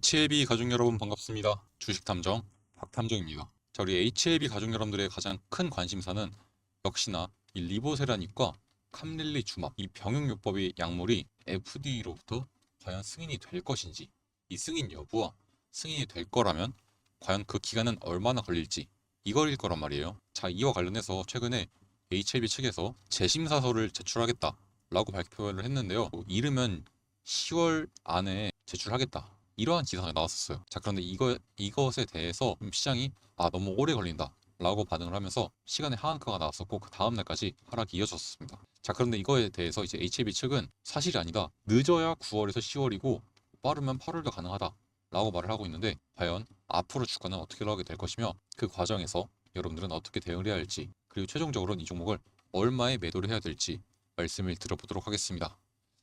HLB 가족 여러분 반갑습니다. 주식탐정 박탐정입니다. 자, 우리 HLB 가족 여러분들의 가장 큰 관심사는 역시나 이 리보세라닙과 캄릴리 주막 이 병용요법의 약물이 FDA로부터 과연 승인이 될 것인지, 이 승인 여부와 승인이 될 거라면 과연 그 기간은 얼마나 걸릴지 이거일 거란 말이에요. 자, 이와 관련해서 최근에 HLB 측에서 재심사서를 제출하겠다라고 발표를 했는데요. 이르면 10월 안에 제출하겠다, 이러한 기사가 나왔었어요. 자, 그런데 이것에 대해서 시장이 너무 오래 걸린다 라고 반응을 하면서 시간의 하한가가 나왔었고, 그 다음날까지 하락이 이어졌습니다. 자, 그런데 이거에 대해서 이제 HLB 측은 사실이 아니다, 늦어야 9월에서 10월이고 빠르면 8월도 가능하다 라고 말을 하고 있는데, 과연 앞으로 주가는 어떻게 흘러가게 될 것이며, 그 과정에서 여러분들은 어떻게 대응을 해야 할지, 그리고 최종적으로는 이 종목을 얼마에 매도를 해야 될지 말씀을 드려보도록 하겠습니다.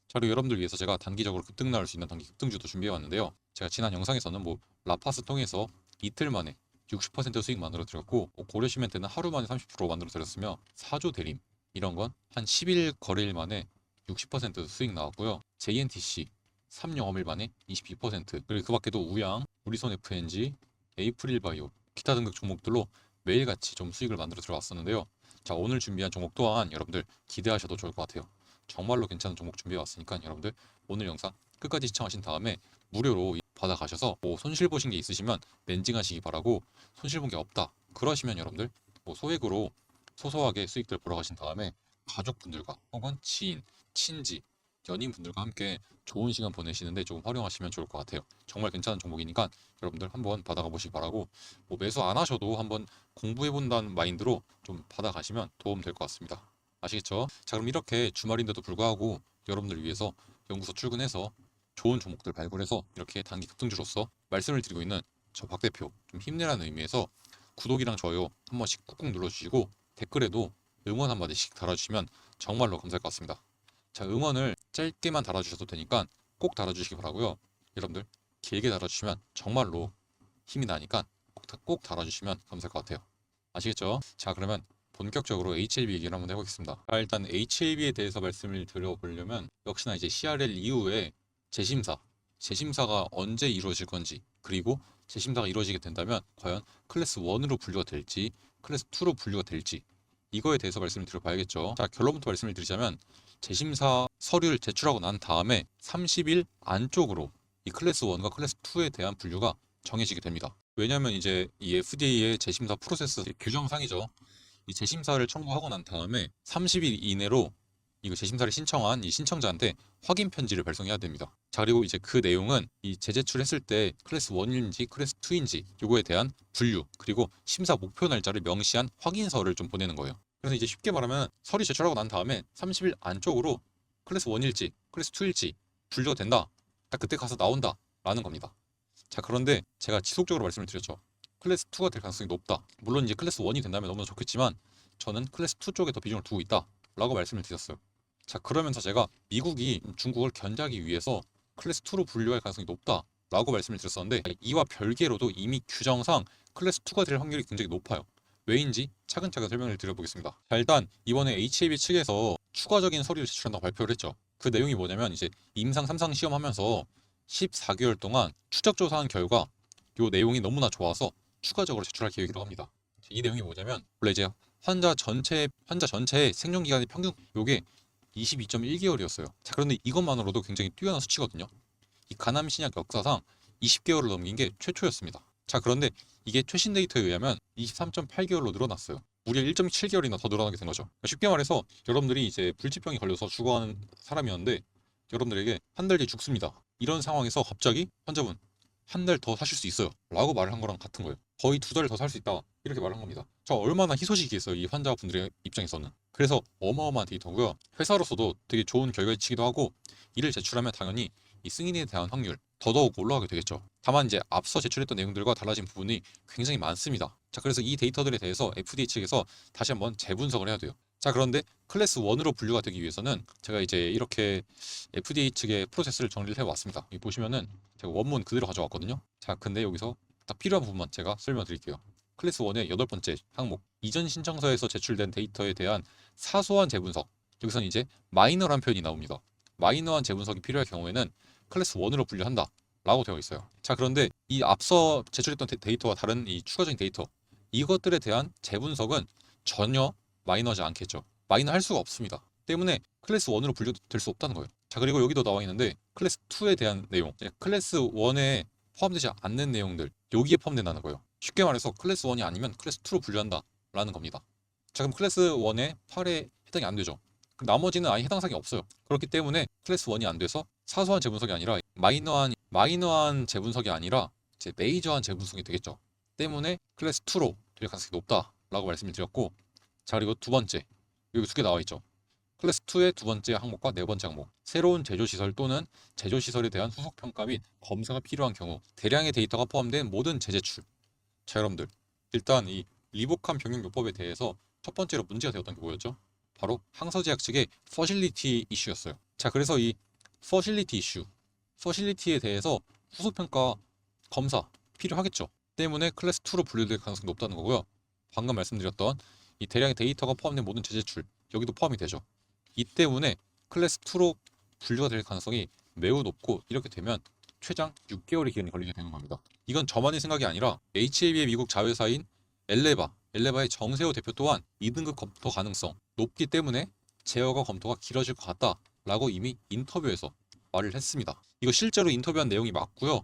자, 그리고 여러분들 위해서 제가 단기적으로 급등 나올 수 있는 단기 급등주도 준비해 왔는데요. 제가 지난 영상에서는 라파스 통해서 이틀 만에 60% 수익 만들어 드렸고, 고려 시멘트는 하루 만에 30% 만들어 드렸으며, 사조 대림 이런 건 한 10일 거래일 만에 60% 수익 나왔고요. JNTC 3영업일 만에 22%, 그리고 그 밖에도 우양, 우리손 FNG, 에이프릴 바이오, 기타 등급 종목들로 매일같이 좀 수익을 만들어 들어왔었는데요. 자, 오늘 준비한 종목 또한 여러분들 기대하셔도 좋을 것 같아요. 정말로 괜찮은 종목 준비해 왔으니까 여러분들 오늘 영상 끝까지 시청하신 다음에 무료로 받아가셔서 손실 보신 게 있으시면 렌징하시기 바라고, 손실 본 게 없다 그러시면 여러분들 소액으로 소소하게 수익들 보러 가신 다음에 가족분들과 혹은 지인, 친지, 연인분들과 함께 좋은 시간 보내시는데 좀 활용하시면 좋을 것 같아요. 정말 괜찮은 종목이니까 여러분들 한번 받아가 보시기 바라고, 매수 안 하셔도 한번 공부해 본다는 마인드로 좀 받아가시면 도움 될 것 같습니다. 아시겠죠? 자, 그럼 이렇게 주말인데도 불구하고 여러분들 위해서 연구소 출근해서 좋은 종목들 발굴해서 이렇게 단기 급등주로서 말씀을 드리고 있는 저 박 대표, 좀 힘내라는 의미에서 구독이랑 좋아요 한 번씩 꾹꾹 눌러주시고, 댓글에도 응원 한마디씩 달아주시면 정말로 감사할 것 같습니다. 자, 응원을 짧게만 달아주셔도 되니까 꼭 달아주시기 바라고요. 여러분들 길게 달아주시면 정말로 힘이 나니까 꼭 달아주시면 감사할 것 같아요. 아시겠죠? 자, 그러면 본격적으로 HLB 얘기를 한번 해보겠습니다. 일단 HLB에 대해서 말씀을 드려보려면 역시나 이제 CRL 이후에 재심사가 언제 이루어질 건지, 그리고 재심사가 이루어지게 된다면 과연 클래스 1으로 분류가 될지 클래스 2로 분류가 될지, 이거에 대해서 말씀을 드려봐야겠죠. 자, 결론부터 말씀을 드리자면 재심사 서류를 제출하고 난 다음에 30일 안쪽으로 이 클래스 1과 클래스 2에 대한 분류가 정해지게 됩니다. 왜냐하면 이제 이 FDA의 재심사 프로세스 규정상이죠. 이 재심사를 청구하고 난 다음에 30일 이내로 이거 재심사를 신청한 이 신청자한테 확인 편지를 발송해야 됩니다. 자, 그리고 이제 그 내용은 이 재제출했을 때 클래스 1인지 클래스 2인지 요거에 대한 분류, 그리고 심사 목표 날짜를 명시한 확인서를 좀 보내는 거예요. 그래서 이제 쉽게 말하면 서류 제출하고 난 다음에 30일 안쪽으로 클래스 1일지 클래스 2일지 분류가 된다, 딱 그때 가서 나온다 라는 겁니다. 자, 그런데 제가 지속적으로 말씀을 드렸죠. 클래스 2가 될 가능성이 높다. 물론 이제 클래스 1이 된다면 너무나 좋겠지만 저는 클래스 2 쪽에 더 비중을 두고 있다 라고 말씀을 드렸어요. 자, 그러면서 제가 미국이 중국을 견제하기 위해서 클래스 2로 분류할 가능성이 높다 라고 말씀을 드렸었는데, 이와 별개로도 이미 규정상 클래스 2가 될 확률이 굉장히 높아요. 왜인지 차근차근 설명을 드려보겠습니다. 자, 일단 이번에 HAB 측에서 추가적인 서류를 제출한다고 발표를 했죠. 그 내용이 뭐냐면 이제 임상 3상 시험하면서 14개월 동안 추적 조사한 결과 요 내용이 너무나 좋아서 추가적으로 제출할 계획이라고 합니다. 이 내용이 뭐냐면 원래 이제 환자 전체의 생존 기간의 평균 요게 22.1개월이었어요. 자, 그런데 이것만으로도 굉장히 뛰어난 수치거든요. 이 간암 신약 역사상 20개월을 넘긴 게 최초였습니다. 자, 그런데 이게 최신 데이터에 의하면 23.8개월로 늘어났어요. 무려 1.7개월이나 더 늘어나게 된 거죠. 그러니까 쉽게 말해서 여러분들이 이제 불치병이 걸려서 죽어가는 사람이었는데 여러분들에게 한 달 뒤에 죽습니다. 이런 상황에서 갑자기 환자분 한 달 더 사실 수 있어요 라고 말을 한 거랑 같은 거예요. 거의 2달 더 살 수 있다 이렇게 말한 겁니다. 저 얼마나 희소식이겠어요, 이 환자분들의 입장에서는. 그래서 어마어마한 데이터고요. 회사로서도 되게 좋은 결과치기도 하고, 이를 제출하면 당연히 이 승인에 대한 확률 더더욱 올라가게 되겠죠. 다만 이제 앞서 제출했던 내용들과 달라진 부분이 굉장히 많습니다. 자, 그래서 이 데이터들에 대해서 FDA 측에서 다시 한번 재분석을 해야 돼요. 자, 그런데 클래스 1으로 분류가 되기 위해서는 제가 이제 이렇게 FDA 측의 프로세스를 정리를 해왔습니다. 여기 보시면은 제가 원문 그대로 가져왔거든요. 자, 근데 여기서 딱 필요한 부분만 제가 설명드릴게요. 클래스 1의 8번째 항목, 이전 신청서에서 제출된 데이터에 대한 사소한 재분석. 여기서는 이제 마이너란 표현이 나옵니다. 마이너한 재분석이 필요할 경우에는 클래스 1으로 분류한다 라고 되어 있어요. 자, 그런데 이 앞서 제출했던 데이터와 다른 이 추가적인 데이터, 이것들에 대한 재분석은 전혀 마이너하지 않겠죠. 마이너할 수가 없습니다. 때문에 클래스 1으로 분류될 수 없다는 거예요. 자, 그리고 여기도 나와 있는데 클래스 2에 대한 내용, 클래스 1에 포함되지 않는 내용들, 여기에 포함된다는 거예요. 쉽게 말해서 클래스 1이 아니면 클래스 2로 분류한다 라는 겁니다. 자, 그럼 클래스 1에 8에 해당이 안 되죠. 그럼 나머지는 아예 해당 사항이 없어요. 그렇기 때문에 클래스 1이 안 돼서 사소한 재분석이 아니라 마이너한 재분석이 아니라 이제 메이저한 재분석이 되겠죠. 때문에 클래스 2로 될 가능성이 높다라고 말씀을 드렸고, 자, 그리고 두 번째, 여기 두 개 나와 있죠. 클래스 2의 두 번째 항목과 네 번째 항목, 새로운 제조시설 또는 제조시설에 대한 후속평가 및 검사가 필요한 경우 대량의 데이터가 포함된 모든 재제출. 자, 여러분들, 일단 이 리복함 병용요법에 대해서 첫 번째로 문제가 되었던 게 뭐였죠? 바로 항서제약 측의 퍼실리티 이슈였어요. 자, 그래서 이 퍼실리티 이슈, 퍼실리티에 대해서 후속평가 검사 필요하겠죠. 때문에 클래스 2로 분류될 가능성이 높다는 거고요. 방금 말씀드렸던 이 대량의 데이터가 포함된 모든 재제출, 여기도 포함이 되죠. 이 때문에 클래스 2로 분류가 될 가능성이 매우 높고, 이렇게 되면 최장 6개월의 기간이 걸리게 되는 겁니다. 이건 저만의 생각이 아니라 HAB의 미국 자회사인 엘레바의 정세호 대표 또한 2등급 검토 가능성 높기 때문에 제어가 검토가 길어질 것 같다라고 이미 인터뷰에서 말을 했습니다. 이거 실제로 인터뷰한 내용이 맞고요.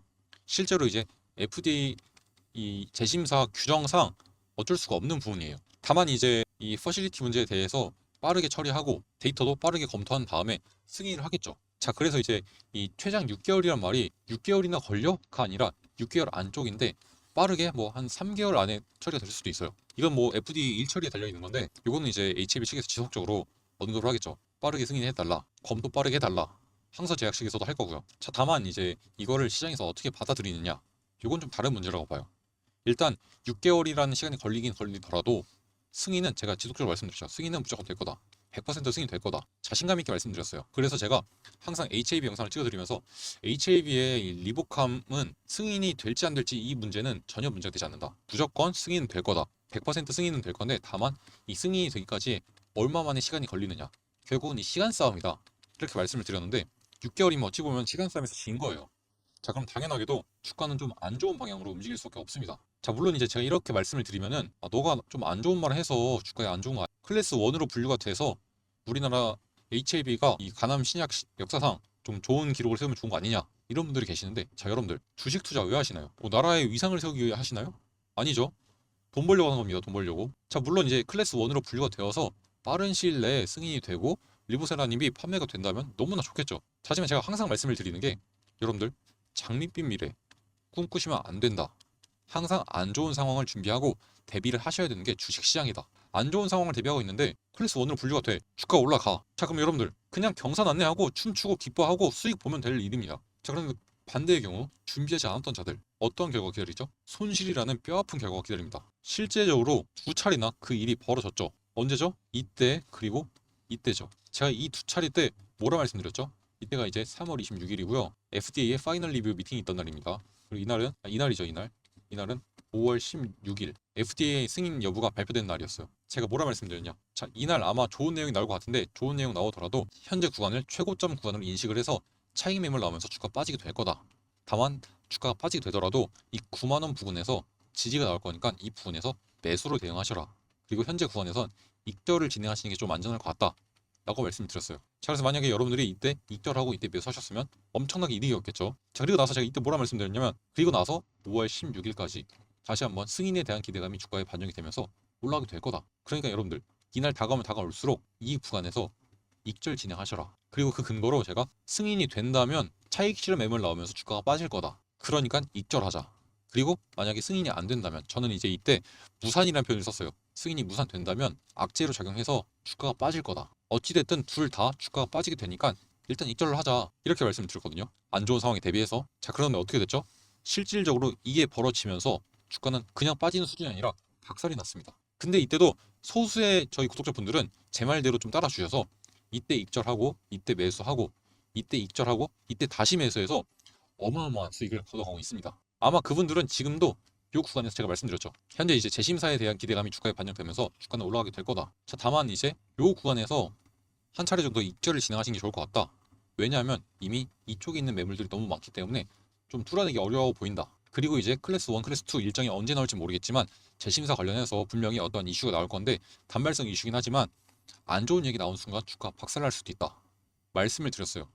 실제로 이제 FDA 이 재심사 규정상 어쩔 수가 없는 부분이에요. 다만 이제 이 퍼실리티 문제에 대해서 빠르게 처리하고 데이터도 빠르게 검토한 다음에 승인을 하겠죠. 자, 그래서 이제 이 최장 6개월이란 말이 6개월이나 걸려가 아니라 6개월 안쪽인데 빠르게 뭐 한 3개월 안에 처리가 될 수도 있어요. 이건 뭐 FDA 일처리에 달려 있는 건데, 이거는 이제 HAB 측에서 지속적으로 언급을 하겠죠. 빠르게 승인해달라, 검토 빠르게 해달라, 항서 제약 측에서도 할 거고요. 자, 다만 이제 이거를 시장에서 어떻게 받아들이느냐, 이건 좀 다른 문제라고 봐요. 일단 6개월이라는 시간이 걸리긴 걸리더라도 승인은, 제가 지속적으로 말씀드렸죠. 승인은 무조건 될 거다. 100% 승인 될 거다. 자신감 있게 말씀드렸어요. 그래서 제가 항상 HAB 영상을 찍어드리면서 HAB의 리보캄은 승인이 될지 안 될지 이 문제는 전혀 문제가 되지 않는다. 무조건 승인은 될 거다. 100% 승인은 될 건데, 다만 이 승인이 되기까지 얼마만의 시간이 걸리느냐. 결국은 이 시간 싸움이다. 이렇게 말씀을 드렸는데 6개월이면 어찌 보면 시간 싸움에서 진 거예요. 자, 그럼 당연하게도 주가는 좀 안 좋은 방향으로 움직일 수밖에 없습니다. 자, 물론 이제 제가 이렇게 말씀을 드리면은 너가 좀 안 좋은 말을 해서 주가에 안 좋은 거 아니야? 클래스 1으로 분류가 돼서 우리나라 HAB가 이 가남 신약 역사상 좀 좋은 기록을 세우면 좋은 거 아니냐, 이런 분들이 계시는데, 자, 여러분들 주식 투자 왜 하시나요? 뭐 나라의 위상을 세우기 위해 하시나요? 아니죠. 돈 벌려고 하는 겁니다. 돈 벌려고. 자, 물론 이제 클래스 1으로 분류가 되어서 빠른 시일 내에 승인이 되고 리보세라님이 판매가 된다면 너무나 좋겠죠. 하지만 제가 항상 말씀을 드리는 게, 여러분들 장밋빛 미래 꿈꾸시면 안 된다. 항상 안 좋은 상황을 준비하고 대비를 하셔야 되는 게 주식시장이다. 안 좋은 상황을 대비하고 있는데 클래스 1으로 분류가 돼. 주가 올라가. 자, 그럼 여러분들 그냥 경사난내하고 춤추고 기뻐하고 수익 보면 될 일입니다. 자, 그런데 반대의 경우 준비하지 않았던 자들, 어떤 결과가 기다리죠? 손실이라는 뼈아픈 결과가 기다립니다. 실제적으로 두 차례나 그 일이 벌어졌죠. 언제죠? 이때, 그리고 이때죠. 제가 이 두 차례 때 뭐라 말씀드렸죠? 이때가 이제 3월 26일이고요. FDA의 파이널 리뷰 미팅이 있던 날입니다. 그리고 이날은 5월 16일 FDA 승인 여부가 발표된 날이었어요. 제가 뭐라 말씀드렸냐? 자, 이날 아마 좋은 내용이 나올 것 같은데, 좋은 내용 나오더라도 현재 구간을 최고점 구간으로 인식을 해서 차익 매물 나오면서 주가 빠지게 될 거다. 다만 주가가 빠지게 되더라도 이 9만 원 부근에서 지지가 나올 거니까 이 부분에서 매수로 대응하셔라. 그리고 현재 구간에선 익절을 진행하시는 게 좀 안전할 것 같다 라고 말씀드렸어요. 자, 그래서 만약에 여러분들이 이때 익절하고 이때 매수하셨으면 엄청나게 이득이었겠죠. 자, 그리고 나서 제가 이때 뭐라 말씀드렸냐면, 그리고 나서 5월 16일까지 다시 한번 승인에 대한 기대감이 주가에 반영이 되면서 올라가게 될 거다. 그러니까 여러분들 이날 다가오면 다가올수록 이 구간에서 익절 진행하셔라. 그리고 그 근거로 제가 승인이 된다면 차익 실현 매물 나오면서 주가가 빠질 거다. 그러니까 익절하자. 그리고 만약에 승인이 안 된다면, 저는 이제 이때 무산이라는 표현을 썼어요. 승인이 무산된다면 악재로 작용해서 주가가 빠질 거다. 어찌됐든 둘 다 주가가 빠지게 되니까 일단 익절을 하자, 이렇게 말씀을 드렸거든요. 안 좋은 상황에 대비해서. 자, 그런데 어떻게 됐죠? 실질적으로 이게 벌어지면서 주가는 그냥 빠지는 수준이 아니라 박살이 났습니다. 근데 이때도 소수의 저희 구독자분들은 제 말대로 좀 따라주셔서 이때 익절하고 이때 매수하고 이때 익절하고 이때 다시 매수해서 어마어마한 수익을 거둬가고 있습니다. 아마 그분들은 지금도 요 구간에서 제가 말씀드렸죠. 현재 이제 재심사에 대한 기대감이 주가에 반영되면서 주가는 올라가게 될 거다. 자, 다만 이제 요 구간에서 한 차례 정도 익절을 진행하시는 게 좋을 것 같다. 왜냐하면 이미 이쪽에 있는 매물들이 너무 많기 때문에 좀 뚫어내기 어려워 보인다. 그리고 이제 클래스 1, 클래스 2 일정이 언제 나올지 모르겠지만 재심사 관련해서 분명히 어떤 이슈가 나올 건데 단발성 이슈긴 하지만 안 좋은 얘기 나온 순간 주가 박살날 수도 있다. 말씀을 드렸어요.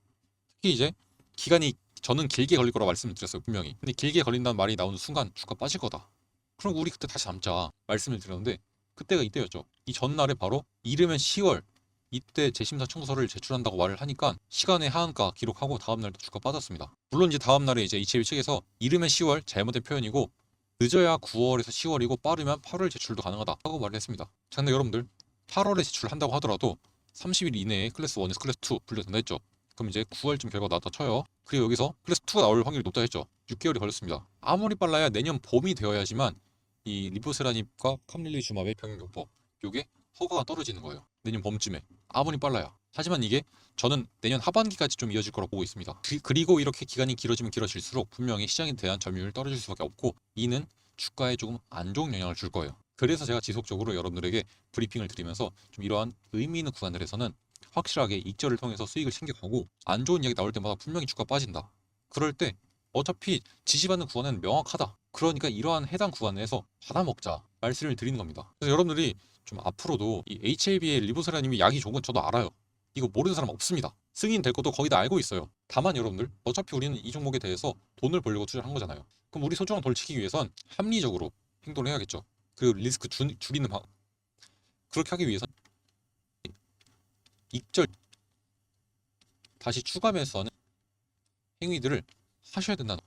특히 이제 기간이 저는 길게 걸릴 거라고 말씀을 드렸어요. 분명히. 근데 길게 걸린다는 말이 나오는 순간 주가 빠질 거다. 그럼 우리 그때 다시 남자 말씀을 드렸는데 그때가 이때였죠. 이 전날에 바로 이르면 10월 이때 재심사 청구서를 제출한다고 말을 하니까 시간의 하한가 기록하고 다음날도 주가 빠졌습니다. 물론 이제 다음날에 이제 HLB 측에서 이르면 10월 잘못된 표현이고 늦어야 9월에서 10월이고 빠르면 8월 제출도 가능하다 하고 말을 했습니다. 자, 근데 여러분들 8월에 제출한다고 하더라도 30일 이내에 클래스 1에서 클래스 2 분류된다 했죠. 그럼 이제 9월쯤 결과가 나왔다 쳐요. 그리고 여기서 클래스 2가 나올 확률이 높다 했죠. 6개월이 걸렸습니다. 아무리 빨라야 내년 봄이 되어야지만 이 리보세라닙과 캄릴리주맙의 병용요법 요게 허가가 떨어지는 거예요. 내년 봄쯤에. 아무리 빨라야. 하지만 이게 저는 내년 하반기까지 좀 이어질 거라고 보고 있습니다. 그리고 이렇게 기간이 길어지면 길어질수록 분명히 시장에 대한 점유율이 떨어질 수밖에 없고 이는 주가에 조금 안 좋은 영향을 줄 거예요. 그래서 제가 지속적으로 여러분들에게 브리핑을 드리면서 좀 이러한 의미 있는 구간들에서는 확실하게 익절을 통해서 수익을 챙겨가고 안 좋은 이야기 나올 때마다 분명히 주가 빠진다. 그럴 때 어차피 지지받는 구간은 명확하다. 그러니까 이러한 해당 구간에서 받아먹자 말씀을 드리는 겁니다. 그래서 여러분들이 좀 앞으로도 이 HLB의 리보세라님이 약이 좋은 건 저도 알아요. 이거 모르는 사람 없습니다. 승인 될 것도 거의 다 알고 있어요. 다만 여러분들 어차피 우리는 이 종목에 대해서 돈을 벌려고 투자를 한 거잖아요. 그럼 우리 소중한 돈을 지키기 위해선 합리적으로 행동을 해야겠죠. 그리고 리스크 줄이는 방 그렇게 하기 위해선 익절 다시 추가 매수하는 행위들을 하셔야 된다는 거.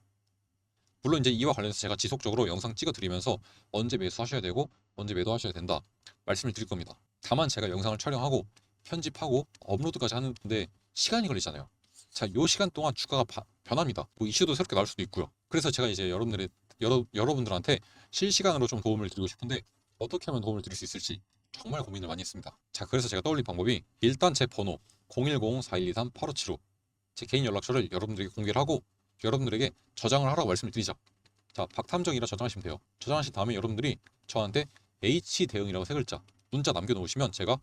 물론 이제 이와 관련해서 제가 지속적으로 영상 찍어드리면서 언제 매수하셔야 되고 언제 매도하셔야 된다 말씀을 드릴 겁니다. 다만 제가 영상을 촬영하고 편집하고 업로드까지 하는데 시간이 걸리잖아요. 자, 요 시간 동안 주가가 변합니다. 뭐 이슈도 새롭게 나올 수도 있고요. 그래서 제가 이제 여러분들한테 실시간으로 좀 도움을 드리고 싶은데 어떻게 하면 도움을 드릴 수 있을지 정말 고민을 많이 했습니다. 자, 그래서 제가 떠올린 방법이 일단 제 번호 010-4123-8575 제 개인 연락처를 여러분들에게 공개를 하고 여러분들에게 저장을 하라고 말씀을 드리죠. 자, 박탐정이라 저장하시면 돼요. 저장하신 다음에 여러분들이 저한테 H 대응이라고 세 글자 문자 남겨놓으시면 제가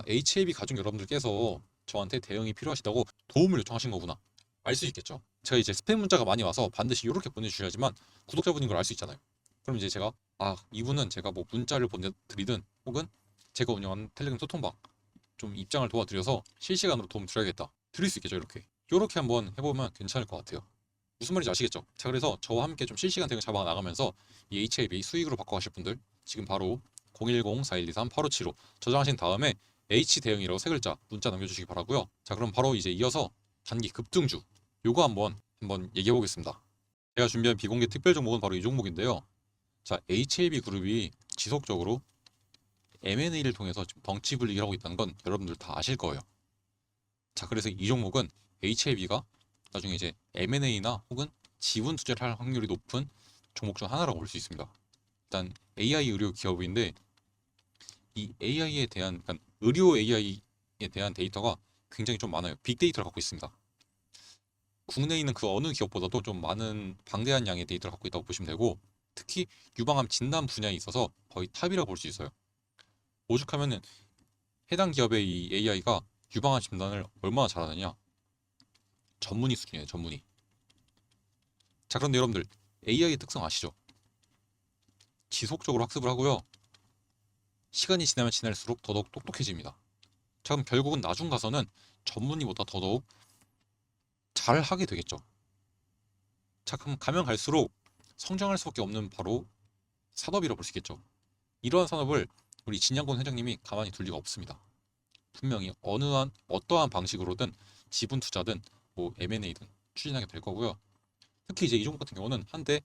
HAB 가족 여러분들께서 저한테 대응이 필요하시다고 도움을 요청하신 거구나 알 수 있겠죠. 제가 이제 스팸 문자가 많이 와서 반드시 이렇게 보내주셔야지만 구독자분인 걸 알 수 있잖아요. 그럼 이제 제가 이분은 제가 뭐 문자를 보내드리든 혹은 제가 운영하는 텔레그램 소통방 좀 입장을 도와드려서 실시간으로 도움 드려야겠다 드릴 수 있겠죠. 이렇게 한번 해보면 괜찮을 것 같아요. 무슨 말인지 아시겠죠? 자, 그래서 저와 함께 좀 실시간 대응 잡아 나가면서 이 HAB 수익으로 바꿔가실 분들 지금 바로 010-4123-8575 저장하신 다음에 H 대응이라고 세 글자 문자 남겨주시기 바라고요. 자, 그럼 바로 이제 이어서 단기 급등주 요거 한번 얘기해 보겠습니다. 제가 준비한 비공개 특별 종목은 바로 이 종목인데요. 자, HAB 그룹이 지속적으로 M&A를 통해서 지금 덩치 불리기를 하고 있다는 건 여러분들 다 아실 거예요. 자, 그래서 이 종목은 HAB가 나중에 이제 M&A나 혹은 지분 투자를 할 확률이 높은 종목 중 하나라고 볼 수 있습니다. 일단 AI 의료 기업인데 이 AI에 대한 그러니까 의료 AI에 대한 데이터가 굉장히 좀 많아요. 빅데이터를 갖고 있습니다. 국내에 있는 그 어느 기업보다도 좀 많은 방대한 양의 데이터를 갖고 있다고 보시면 되고 특히 유방암 진단 분야에 있어서 거의 탑이라고 볼 수 있어요. 오죽하면은 해당 기업의 이 AI가 유방암 진단을 얼마나 잘하느냐 전문의 수준이에요. 전문의. 자, 그런데 여러분들 AI의 특성 아시죠? 지속적으로 학습을 하고요. 시간이 지나면 지날수록 더더욱 똑똑해집니다. 자, 그럼 결국은 나중 가서는 전문의보다 더더욱 잘하게 되겠죠. 자, 그럼 가면 갈수록 성장할 수밖에 없는 바로 산업이라고 볼 수 있겠죠. 이러한 산업을 우리 진양권 회장님이 가만히 둘 리가 없습니다. 분명히 어떠한 방식으로든 지분 투자든 뭐 M&A든 추진하게 될 거고요. 특히 이제 이 종목 같은 경우는 한때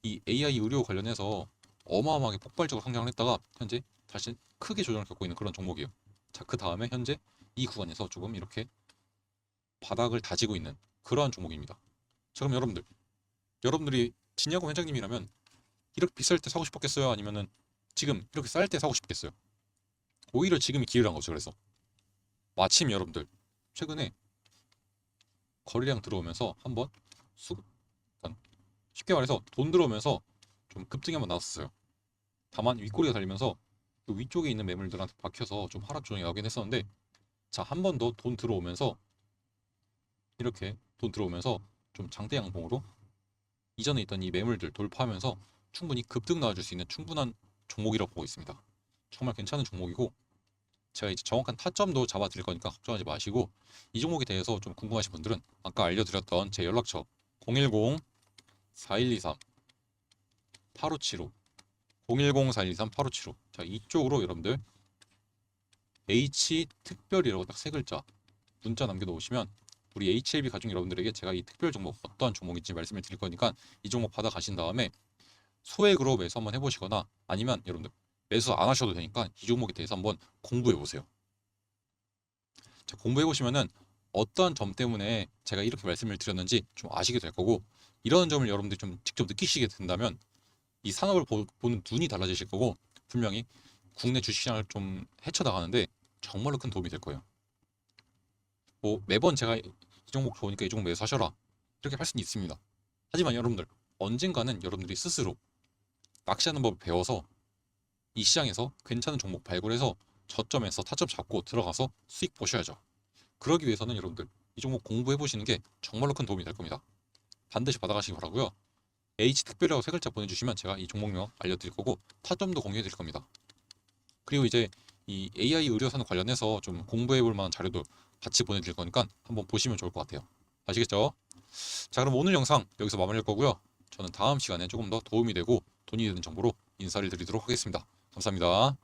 이 AI 의료 관련해서 어마어마하게 폭발적으로 성장을 했다가 현재 다시 크게 조정을 겪고 있는 그런 종목이에요. 자, 그 다음에 현재 이 구간에서 조금 이렇게 바닥을 다지고 있는 그러한 종목입니다. 자, 그럼 여러분들이 진야구 회장님이라면 이렇게 비쌀 때 사고 싶었겠어요? 아니면은 지금 이렇게 쌀 때 사고 싶겠어요? 오히려 지금이 기회란 거죠. 그래서 마침 여러분들 최근에 거래량 들어오면서 한번 그러니까 쉽게 말해서 돈 들어오면서 좀 급등이 한번 나왔어요. 다만 윗꼬리가 달리면서 그 위쪽에 있는 매물들한테 박혀서 좀 하락 조정이 나오긴 했었는데 자, 한 번 더 돈 들어오면서 이렇게 돈 들어오면서 좀 장대 양봉으로 이전에 있던 이 매물들 돌파하면서 충분히 급등 나와줄 수 있는 충분한 종목이라고 보고 있습니다. 정말 괜찮은 종목이고 제가 이제 정확한 타점도 잡아 드릴 거니까 걱정하지 마시고 이 종목에 대해서 좀 궁금하신 분들은 아까 알려드렸던 제 연락처 010-4123-8575 010-4123-8575 자 이쪽으로 여러분들 H 특별이라고 딱 세 글자 문자 남겨놓으시면 우리 HLB 가족 여러분들에게 제가 이 특별 종목 어떠한 종목인지 말씀을 드릴 거니까 이 종목 받아 가신 다음에 소액으로 매수 한번 해보시거나 아니면 여러분들 매수 안 하셔도 되니까 이 종목에 대해서 한번 공부해 보세요. 자, 공부해 보시면은 어떠한 점 때문에 제가 이렇게 말씀을 드렸는지 좀 아시게 될 거고 이런 점을 여러분들이 좀 직접 느끼시게 된다면 이 산업을 보는 눈이 달라지실 거고 분명히 국내 주식시장을 좀 헤쳐나가는데 정말로 큰 도움이 될 거예요. 뭐 매번 제가 이 종목 좋으니까 이 종목 매수하셔라 이렇게 할 수는 있습니다. 하지만 여러분들 언젠가는 여러분들이 스스로 낚시하는 법을 배워서 이 시장에서 괜찮은 종목 발굴해서 저점에서 타점 잡고 들어가서 수익 보셔야죠. 그러기 위해서는 여러분들 이 종목 공부해 보시는 게 정말로 큰 도움이 될 겁니다. 반드시 받아가시기 바라고요. H 특별이라고 세 글자 보내주시면 제가 이 종목명 알려드릴 거고 타점도 공유해 드릴 겁니다. 그리고 이제 이 AI 의료 산업 관련해서 좀 공부해 볼 만한 자료도 같이 보내드릴 거니까 한번 보시면 좋을 것 같아요. 아시겠죠? 자, 그럼 오늘 영상 여기서 마무리할 거고요. 저는 다음 시간에 조금 더 도움이 되고 돈이 되는 정보로 인사를 드리도록 하겠습니다. 감사합니다.